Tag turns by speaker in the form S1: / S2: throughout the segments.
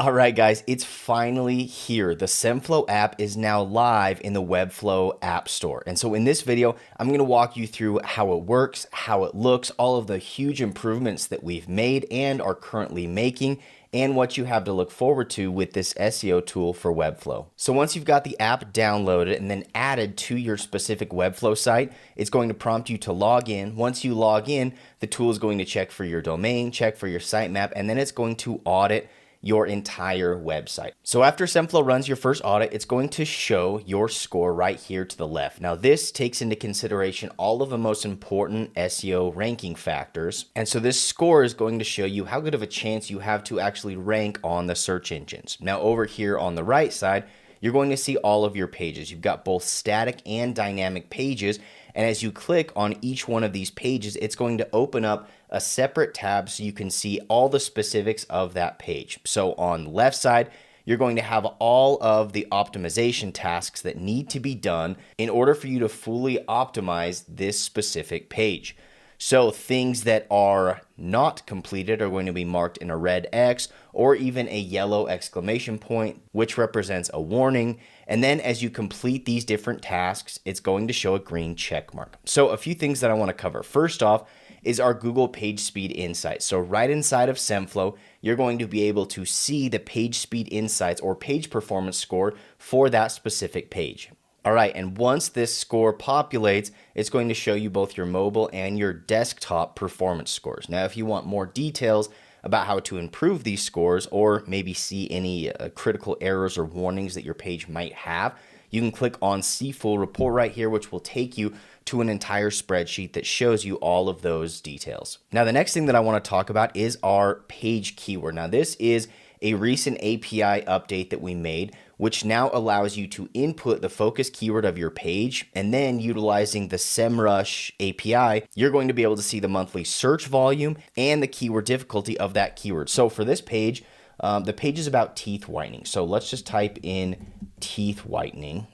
S1: All right, guys, it's finally here. The Semflow app is now live in the Webflow App Store. And so in this video, I'm going to walk you through how it works, how it looks, all of the huge improvements that we've made and are currently making, and what you have to look forward to with this SEO tool for Webflow. So once you've got the app downloaded and then added to your specific Webflow site, it's going to prompt you to log in. Once you log in, the tool is going to check for your domain, check for your sitemap, and then it's going to audit your entire website. So after Semflow runs your first audit, it's going to show your score right here to the left. Now this takes into consideration all of the most important SEO ranking factors. And so this score is going to show you how good of a chance you have to actually rank on the search engines. Now over here on the right side, you're going to see all of your pages. You've got both static and dynamic pages. And as you click on each one of these pages, it's going to open up a separate tab so you can see all the specifics of that page. So on the left side, you're going to have all of the optimization tasks that need to be done in order for you to fully optimize this specific page. So things that are not completed are going to be marked in a red X or even a yellow exclamation point, which represents a warning. And then as you complete these different tasks, it's going to show a green check mark. So a few things that I want to cover. First off is our Google Page Speed Insights. So right inside of Semflow, you're going to be able to see the page speed insights or page performance score for that specific page. All right, and once this score populates, it's going to show you both your mobile and your desktop performance scores. Now, if you want more details about how to improve these scores or maybe see any critical errors or warnings that your page might have, you can click on See Full Report right here, which will take you to an entire spreadsheet that shows you all of those details. Now, the next thing that I want to talk about is our page keyword. Now, this is a recent API update that we made, which now allows you to input the focus keyword of your page, and then utilizing the SEMrush API, you're going to be able to see the monthly search volume and the keyword difficulty of that keyword. So for this page, the page is about teeth whitening. So let's just type in teeth whitening,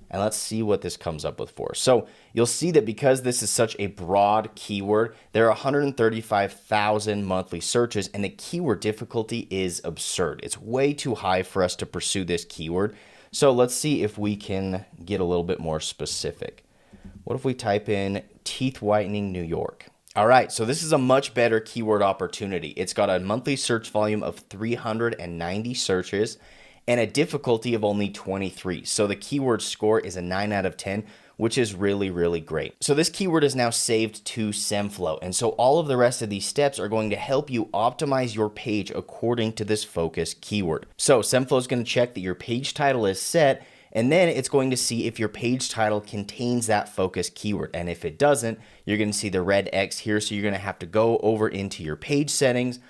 S1: and let's see what this comes up with for us. So you'll see that because this is such a broad keyword, there are 135,000 monthly searches, and the keyword difficulty is absurd. It's way too high for us to pursue this keyword. So let's see if we can get a little bit more specific. What if we type in teeth whitening New York? All right, so this is a much better keyword opportunity. It's got a monthly search volume of 390 searches and a difficulty of only 23. So the keyword score is a 9 out of 10, which is really, really great. So this keyword is now saved to Semflow. And so all of the rest of these steps are going to help you optimize your page according to this focus keyword. So Semflow is going to check that your page title is set, and then it's going to see if your page title contains that focus keyword. And if it doesn't, you're going to see the red X here. So you're going to have to go over into your page settings,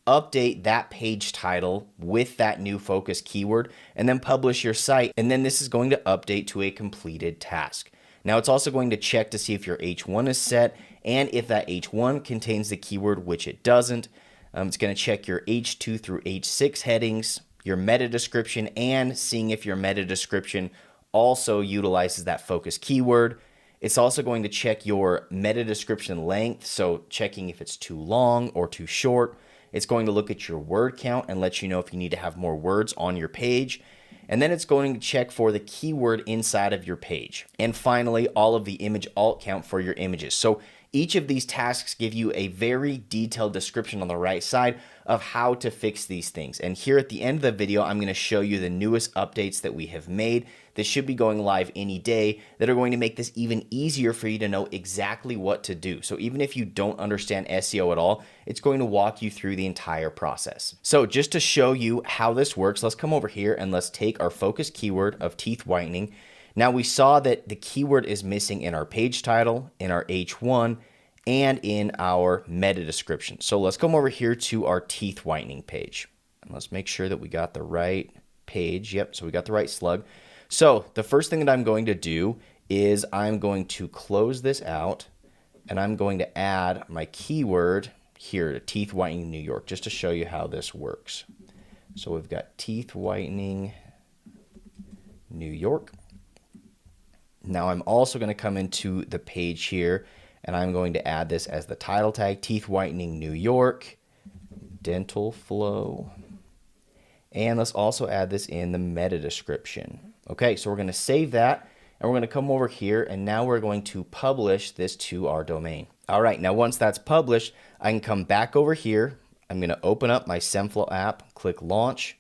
S1: update that page title with that new focus keyword, and then publish your site. And then this is going to update to a completed task. Now it's also going to check to see if your H1 is set, and if that H1 contains the keyword, which it doesn't. It's going to check your H2 through H6 headings, your meta description, and seeing if your meta description also utilizes that focus keyword. It's also going to check your meta description length, so checking if it's too long or too short. It's going to look at your word count and let you know if you need to have more words on your page. And then it's going to check for the keyword inside of your page. And finally, all of the image alt count for your images. So each of these tasks give you a very detailed description on the right side of how to fix these things. And here at the end of the video, I'm going to show you the newest updates that we have made that should be going live any day that are going to make this even easier for you to know exactly what to do. So even if you don't understand SEO at all, it's going to walk you through the entire process. So just to show you how this works, let's come over here and let's take our focus keyword of teeth whitening. Now we saw that the keyword is missing in our page title, in our H1, and in our meta description. So let's come over here to our teeth whitening page. And let's make sure that we got the right page. Yep, so we got the right slug. So the first thing that I'm going to do is I'm going to close this out, and I'm going to add my keyword here to teeth whitening New York, just to show you how this works. So we've got teeth whitening New York. Now I'm also going to come into the page here, and I'm going to add this as the title tag, teeth whitening New York, dental flow. And let's also add this in the meta description. Okay, so we're going to save that, and we're going to come over here, and now we're going to publish this to our domain. All right, now once that's published, I can come back over here. I'm going to open up my Semflow app, click launch,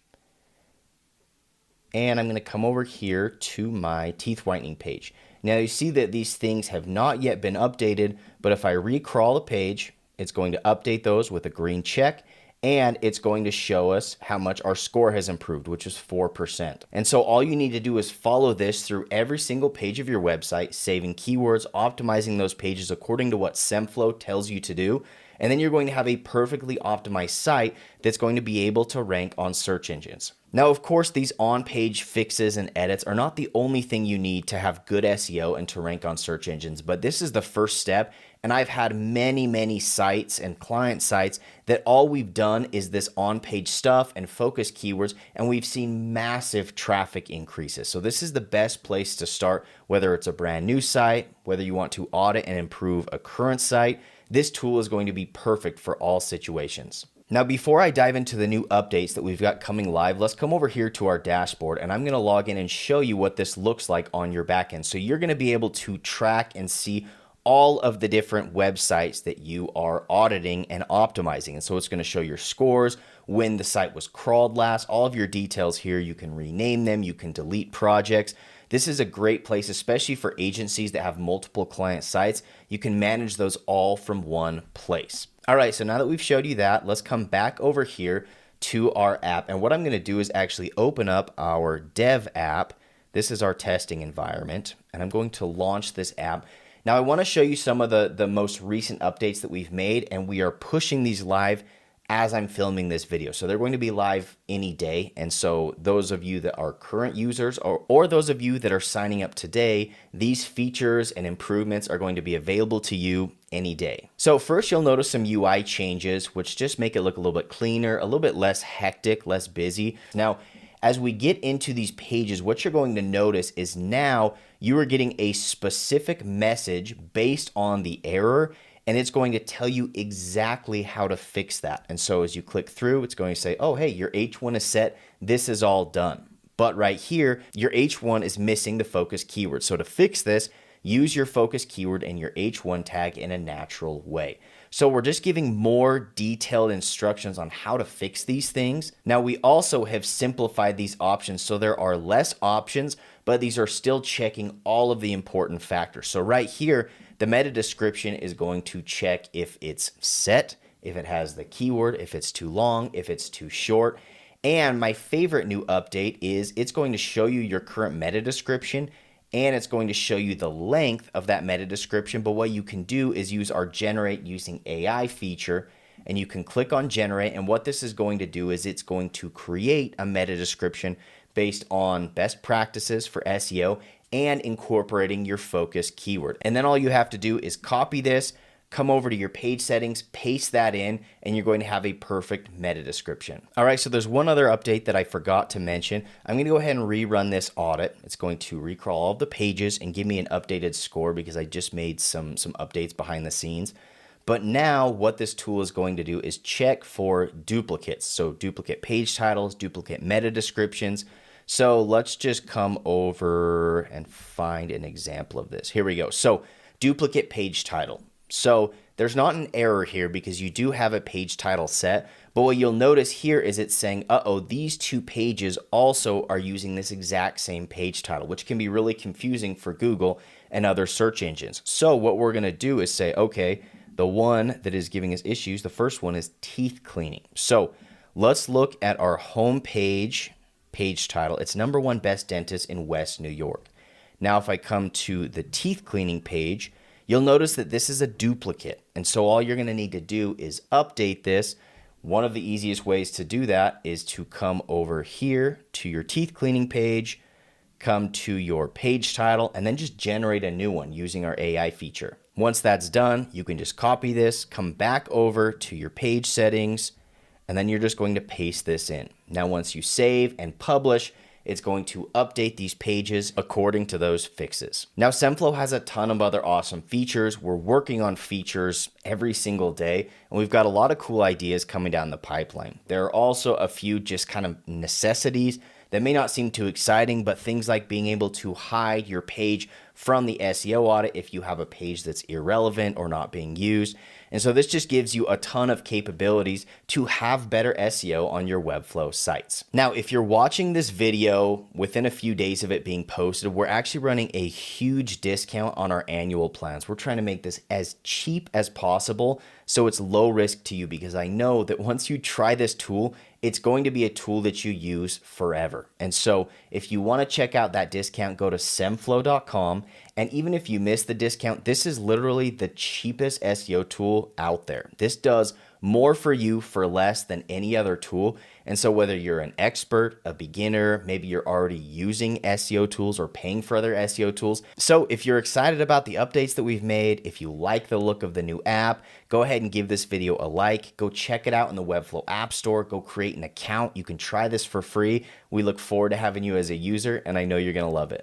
S1: and I'm going to come over here to my teeth whitening page. Now you see that these things have not yet been updated, but if I recrawl the page, it's going to update those with a green check, and it's going to show us how much our score has improved, which is 4%. And so all you need to do is follow this through every single page of your website, saving keywords, optimizing those pages according to what Semflow tells you to do, and then you're going to have a perfectly optimized site that's going to be able to rank on search engines. Now, of course, these on-page fixes and edits are not the only thing you need to have good SEO and to rank on search engines, but this is the first step. And I've had many sites and client sites that all we've done is this on-page stuff and focus keywords, and we've seen massive traffic increases. So this is the best place to start, whether it's a brand new site, whether you want to audit and improve a current site. This tool is going to be perfect for all situations. Now, before I dive into the new updates that we've got coming live, let's come over here to our dashboard, and I'm going to log in and show you what this looks like on your backend. So you're going to be able to track and see all of the different websites that you are auditing and optimizing. And so it's going to show your scores, when the site was crawled last, all of your details here. You can rename them, you can delete projects. This is a great place, especially for agencies that have multiple client sites. You can manage those all from one place. All right, so now that we've showed you that, let's come back over here to our app. And what I'm going to do is actually open up our dev app. This is our testing environment, and I'm going to launch this app. Now, I want to show you some of the most recent updates that we've made, and we are pushing these live as I'm filming this video. So they're going to be live any day. And so those of you that are current users or those of you that are signing up today, these features and improvements are going to be available to you any day. So first, you'll notice some UI changes, which just make it look a little bit cleaner, a little bit less hectic, less busy. Now, as we get into these pages, what you're going to notice is now you are getting a specific message based on the error, and it's going to tell you exactly how to fix that. And so as you click through, it's going to say, oh, hey, your H1 is set. This is all done. But right here, your H1 is missing the focus keyword. So to fix this, use your focus keyword and your H1 tag in a natural way. So we're just giving more detailed instructions on how to fix these things. Now, we also have simplified these options, so there are less options, but these are still checking all of the important factors. So right here, the meta description is going to check if it's set, if it has the keyword, if it's too long, if it's too short. And my favorite new update is it's going to show you your current meta description, and it's going to show you the length of that meta description. But what you can do is use our generate using AI feature, and you can click on generate. And what this is going to do is it's going to create a meta description based on best practices for SEO and incorporating your focus keyword. And then all you have to do is copy this, come over to your page settings, paste that in, and you're going to have a perfect meta description. All right, so there's one other update that I forgot to mention. I'm going to go ahead and rerun this audit. It's going to recrawl all of the pages and give me an updated score because I just made some updates behind the scenes. But now what this tool is going to do is check for duplicates. So duplicate page titles, duplicate meta descriptions. So let's just come over and find an example of this. Here we go. So duplicate page title. So there's not an error here because you do have a page title set, but what you'll notice here is it's saying, uh-oh, these two pages also are using this exact same page title, which can be really confusing for Google and other search engines. So what we're going to do is say, okay, the one that is giving us issues, the first one is teeth cleaning. So let's look at our home page title. It's #1 best dentist in West New York. Now, if I come to the teeth cleaning page, you'll notice that this is a duplicate. And so all you're going to need to do is update this. One of the easiest ways to do that is to come over here to your teeth cleaning page, come to your page title, and then just generate a new one using our AI feature. Once that's done, you can just copy this, come back over to your page settings, and then you're just going to paste this in. Now, once you save and publish, It's going to update these pages according to those fixes. Now, Semflow has a ton of other awesome features. We're working on features every single day, and we've got a lot of cool ideas coming down the pipeline. There are also a few just kind of necessities that may not seem too exciting, but things like being able to hide your page from the SEO audit if you have a page that's irrelevant or not being used. And so this just gives you a ton of capabilities to have better SEO on your Webflow sites. Now, if you're watching this video within a few days of it being posted, we're actually running a huge discount on our annual plans. We're trying to make this as cheap as possible so it's low risk to you, because I know that once you try this tool, it's going to be a tool that you use forever. And so if you want to check out that discount, go to semflow.com. And even if you miss the discount, this is literally the cheapest SEO tool out there. This does more for you for less than any other tool. And so whether you're an expert, a beginner, maybe you're already using SEO tools or paying for other SEO tools. So if you're excited about the updates that we've made, if you like the look of the new app, go ahead and give this video a like. Go check it out in the Webflow App Store. Go create an account. You can try this for free. We look forward to having you as a user, and I know you're going to love it.